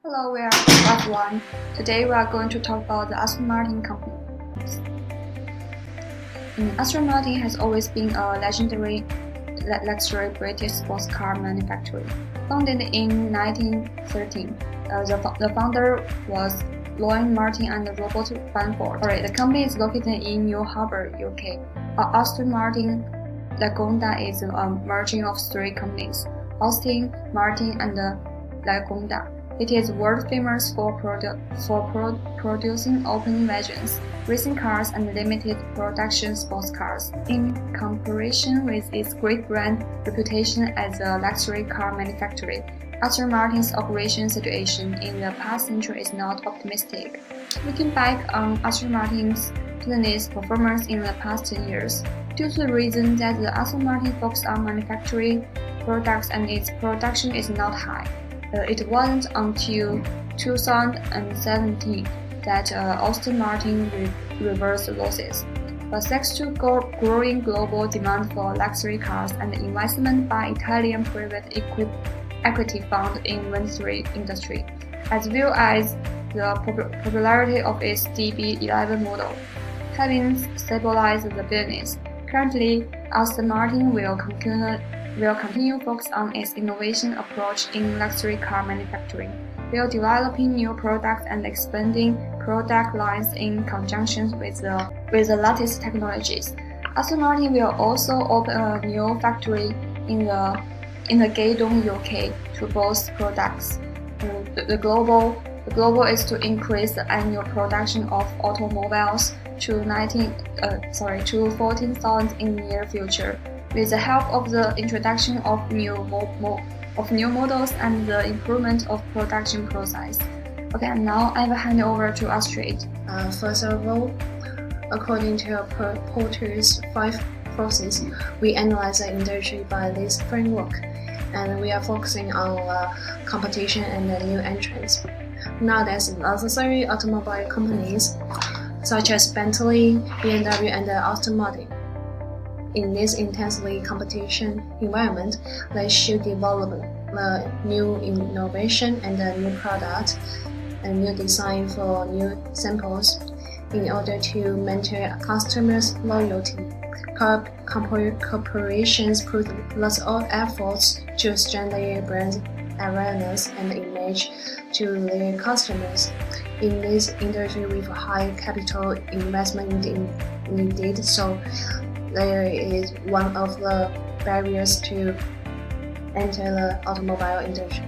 Hello, we are Class 1. Today we are going to talk about the Aston Martin company. Aston Martin has always been a legendary luxury British sports car manufacturer. Founded in 1913, the founder was Lloyd Martin and Robert Bamford. The company is located in New Harbour, UK. Aston Martin Lagonda is a merging of three companies: Austin, Martin, and Lagonda. It is world famous for producing open wagons, racing cars, and limited production sports cars. In comparison with its great brand reputation as a luxury car manufacturer, Aston Martin's operation situation in the past century is not optimistic. Looking back on Aston Martin's business performance in the past 10 years, due to the reason that the Aston Martin focused on manufacturing products and its production is not high. It wasn't until 2017 that Aston Martin reversed losses. But thanks to growing global demand for luxury cars and investment by Italian private equity fund in the industry, as well as the popularity of its DB11 model, having stabilized the business. Currently, Aston Martin will continue focus on its innovation approach in luxury car manufacturing, while developing new products and expanding product lines in conjunction with the latest technologies. Aston Martin will also open a new factory in the Gaydon, UK, to boost products. The goal is to increase the annual production of automobiles to 14,000 in the near future, with the help of the introduction of new models and the improvement of production process. Okay, and now I will hand over to Astrid. First of all, according to Porter's 5 process, we analyze the industry by this framework, and we are focusing on competition and new entrants. Nowadays, necessary automobile companies such as Bentley, BMW, and Aston Martin. In this intensely competition environment, they should develop new innovation and new product and new design for new samples in order to maintain customers' loyalty. Corporations put lots of efforts to strengthen their brand awareness and image to their customers. In this industry with high capital investment needed, so there is one of the barriers to enter the automobile industry.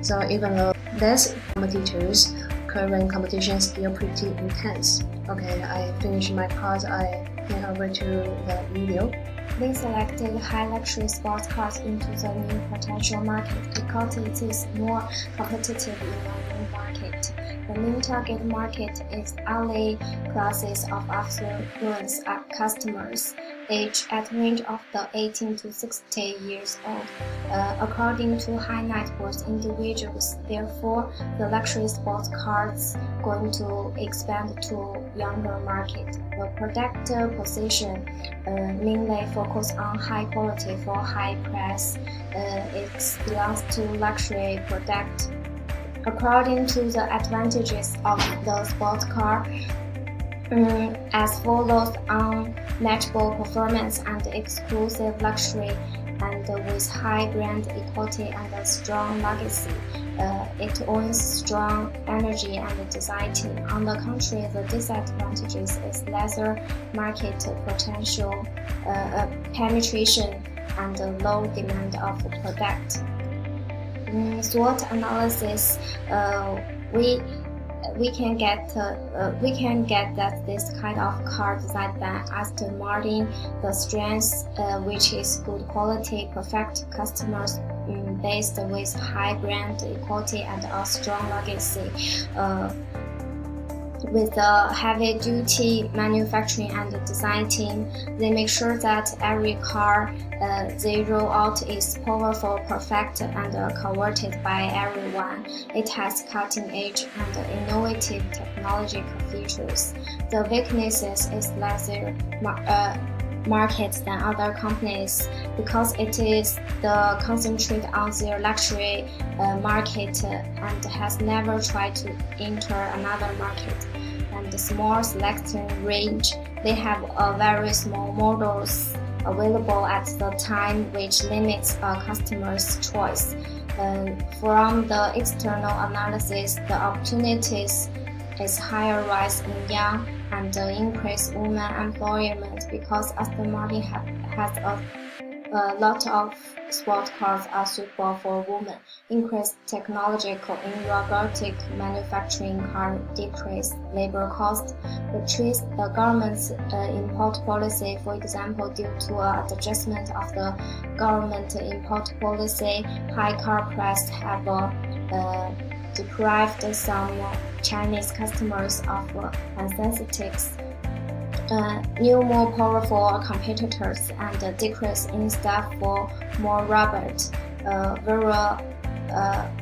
So even though there's competitors, current competition is still pretty intense. Okay, I finished my part. I hand over to the video. They selected high luxury sports cars into the new potential market because it is more competitive in the new market. The new target market is early classes of affluent customers, aged at range of the 18 to 60 years old, according to high net worth individuals. Therefore, the luxury sports cars going to expand to younger market. The product position mainly focus on high quality for high price. It belongs to luxury product. According to the advantages of the sports car, as follows: unmatchable performance and exclusive luxury, and with high brand equity and a strong legacy. It owns strong energy and design team. On the contrary, the disadvantages is lesser market potential, penetration, and low demand of the product. In SWOT analysis, we can get that this kind of car designed by Aston Martin, the strengths, which is good quality, perfect customers based with high brand equity and a strong legacy. With a heavy-duty manufacturing and design team, they make sure that every car they roll out is powerful, perfect, and coveted by everyone. It has cutting-edge and innovative technological features. The weaknesses is lesser market than other companies because it is the concentrate on their luxury market and has never tried to enter another market. And the small selection range, they have a very small models available at the time, which limits a customer's choice. From the external analysis, the opportunities is higher rise in young and increased women employment because Aston Martin has a lot of sport cars are suitable for women, increased technological in robotic manufacturing car, decreased labor cost, retrace the government's import policy, for example, due to an adjustment of the government import policy, high car price have deprived some Chinese customers of aesthetics. New, more powerful competitors and decrease in staff for more robot.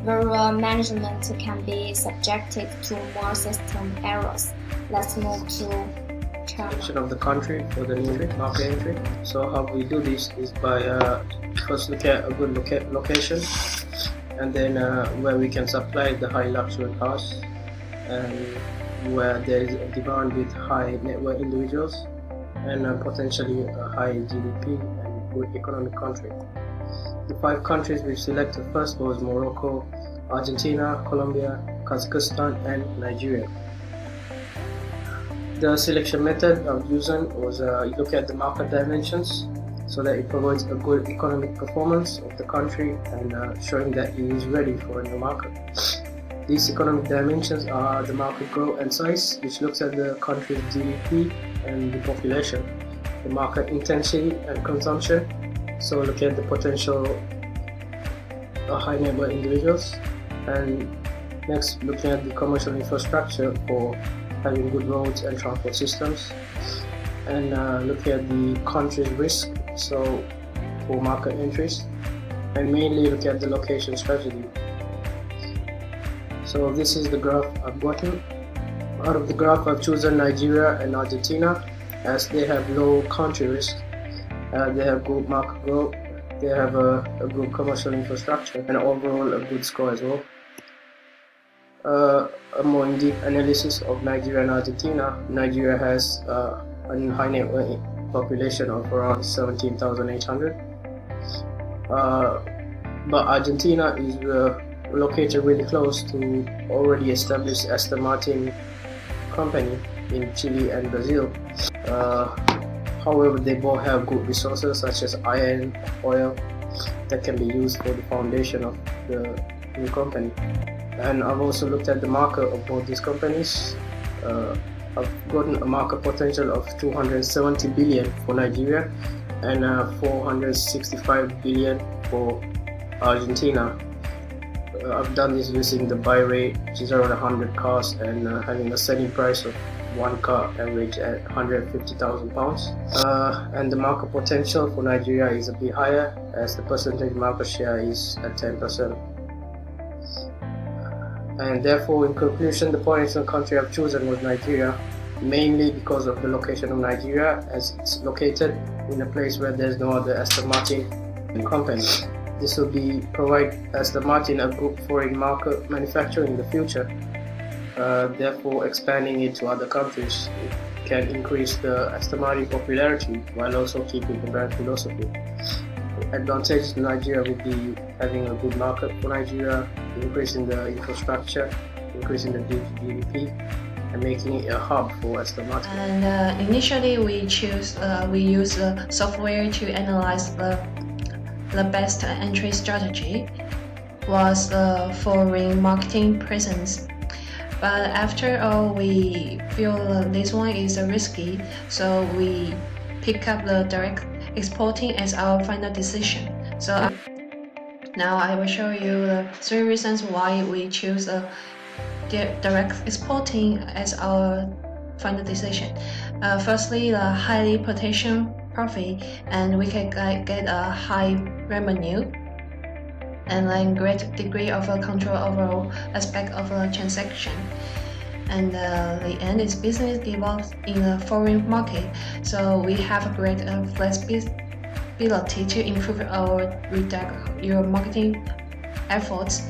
Variable management can be subjected to more system errors. Let's move to selection of the country for the new market entry. So how we do this is by first look at a good location, and then where we can supply the high luxury cars, and where there is a demand with high net worth individuals and potentially a high GDP and good economic country. The 5 countries we selected first was Morocco, Argentina, Colombia, Kazakhstan and Nigeria. The selection method of using was you look at the market dimensions so that it provides a good economic performance of the country and showing that it is ready for a new market. These economic dimensions are the market growth and size, which looks at the country's GDP and the population, the market intensity and consumption, so look at the potential high net worth individuals, and next looking at the commercial infrastructure for having good roads and transport systems, and looking at the country's risk, so for market entries, and mainly look at the location strategy. So this is the graph I've gotten. Out of the graph I've chosen Nigeria and Argentina as they have low country risk, they have good market growth, they have a good commercial infrastructure and overall a good score as well. A more in-depth analysis of Nigeria and Argentina. Nigeria has a high net worth population of around 17,800, but Argentina is located really close to already established Aston Martin company in Chile and Brazil. However, they both have good resources such as iron, oil that can be used for the foundation of the new company. And I've also looked at the market of both these companies. I've gotten a market potential of 270 billion for Nigeria and 465 billion for Argentina. I've done this using the buy rate, which is around 100 cars, and having a selling price of one car average at £150,000. And the market potential for Nigeria is a bit higher, as the percentage market share is at 10%. And therefore, in conclusion, the potential country I've chosen was Nigeria, mainly because of the location of Nigeria, as it's located in a place where there's no other Aston Martin company. This will provide Aston Martin a good foreign market manufacturer in the future. Therefore, expanding it to other countries, it can increase the Aston Martin popularity while also keeping the brand philosophy. The advantage to Nigeria would be having a good market for Nigeria, increasing the infrastructure, increasing the GDP, and making it a hub for Aston Martin. And initially, we use software to analyze the best entry strategy was foreign marketing presence. But after all, we feel this one is risky, so we pick up the direct exporting as our final decision. So now I will show you the 3 reasons why we choose direct exporting as our final decision. Firstly, the highly potential profit, and we can get a high revenue and then great degree of control over aspect of a transaction. and the end is business develops in a foreign market. So we have a great flexibility to improve or redact your marketing efforts.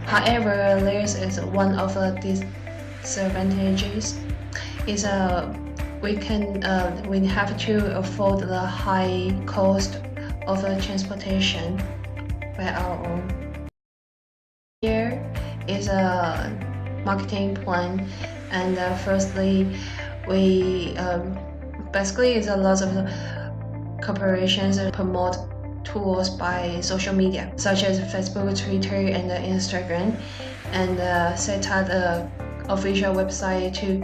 However, there is one of the disadvantages is we have to afford the high cost of transportation by our own. Here is a marketing plan, and firstly, we basically is a lot of corporations promote tools by social media such as Facebook, Twitter, and Instagram, and set up the official website to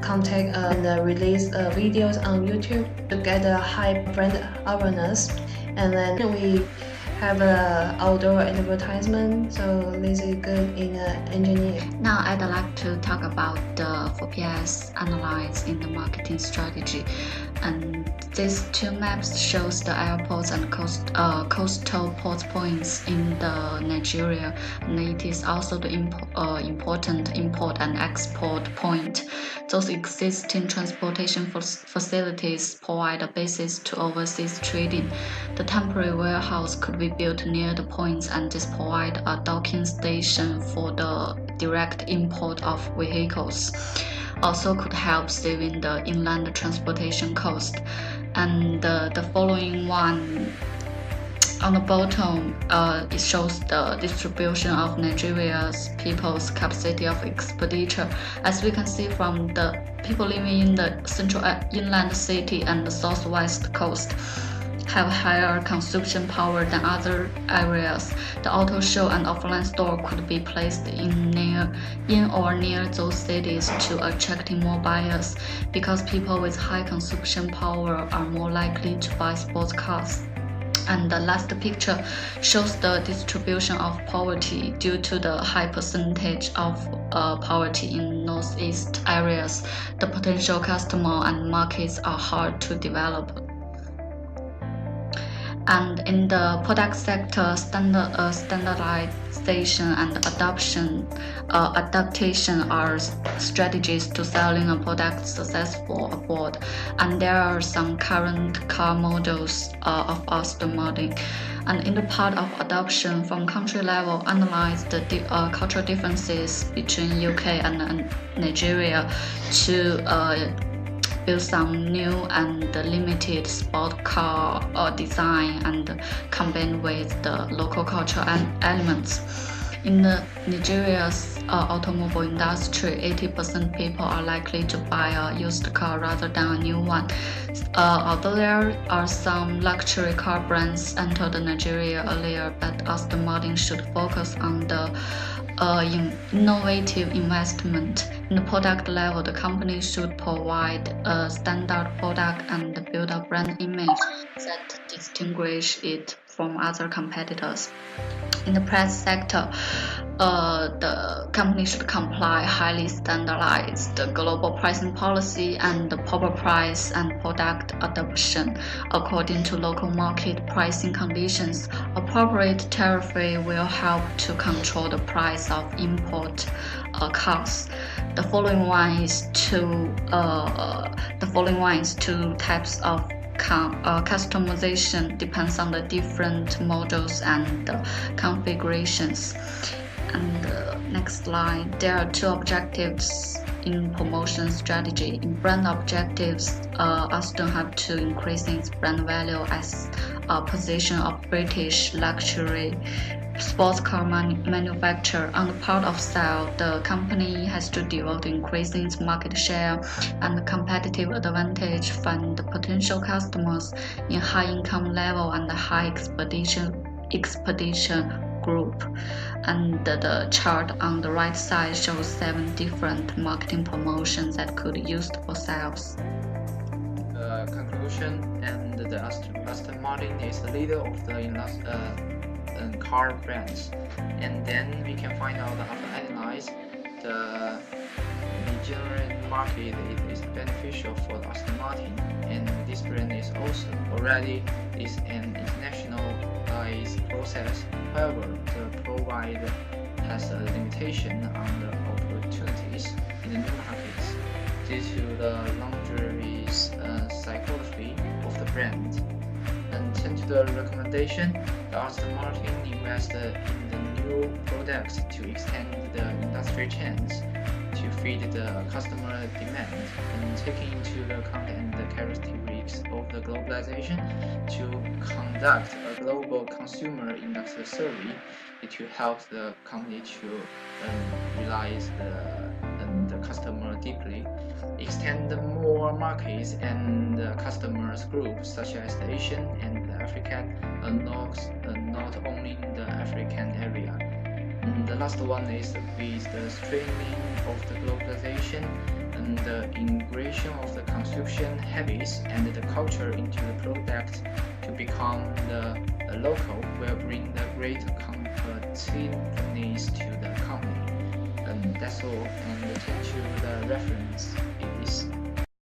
contact and release videos on YouTube to get a high brand awareness. And then we have outdoor advertisement, so this is good in engineering. Now I'd like to talk about the 4PS analyze in the marketing strategy. And these two maps shows the airports and coastal port points in the Nigeria, and it is also the important import and export point. Those existing transportation facilities provide a basis to overseas trading. The temporary warehouse could be built near the points, and this provide a docking station for the direct import of vehicles. Also could help saving the inland transportation cost. And the following one on the bottom, it shows the distribution of Nigeria's people's capacity of expenditure. As we can see from the people living in the central inland city and the southwest coast have higher consumption power than other areas. The auto show and offline store could be placed in or near those cities to attracting more buyers, because people with high consumption power are more likely to buy sports cars. And the last picture shows the distribution of poverty due to the high percentage of poverty in northeast areas. The potential customer and markets are hard to develop. And in the product sector, standardization and adaptation are strategies to selling a product successful abroad. And there are some current car models of automotive. And in the part of adoption from country level, analyze the cultural differences between UK and Nigeria to build some new and limited sport car design and combine with the local cultural elements. In Nigeria's automobile industry, 80% people are likely to buy a used car rather than a new one. Although there are some luxury car brands entered Nigeria earlier, but Aston Martin should focus on the innovative investment. In the product level, the company should provide a standard product and build a brand image that distinguish it from other competitors. In the press sector, the company should comply highly standardized global pricing policy and the proper price and product adoption according to local market pricing conditions. Appropriate tariff will help to control the price of import cars. The following one is two types of customization depends on the different models and configurations. And next slide, there are two objectives in promotion strategy. In brand objectives, Aston have to increase its brand value as a position of British luxury sports car manufacturer. On the part of sale, the company has to devote increasing its market share and competitive advantage from the potential customers in high income level and high expedition group. And the chart on the right side shows 7 different marketing promotions that could be used for sales. Conclusion, and the Aston Martin is the leader of the car brands. And then we can find out after analyze the Nigerian market is beneficial for Aston Martin, and this brand is also already is an internationalized process. However, the provider has a limitation on the opportunities in the new due to the luxury psychology of the brand. And turn to the recommendation, the Aston Martin invested in the new products to extend the industry chains to feed the customer demand and taking into account the characteristics of the globalization to conduct a global consumer industry survey to help the company to realize the customer deeply, extend more markets and customers groups such as the Asian and the African, not only in the African area. And the last one is with the streaming of the globalization and the integration of the consumption habits and the culture into the product to become the local will bring the great competitiveness to the company. And that's all. And to the reference is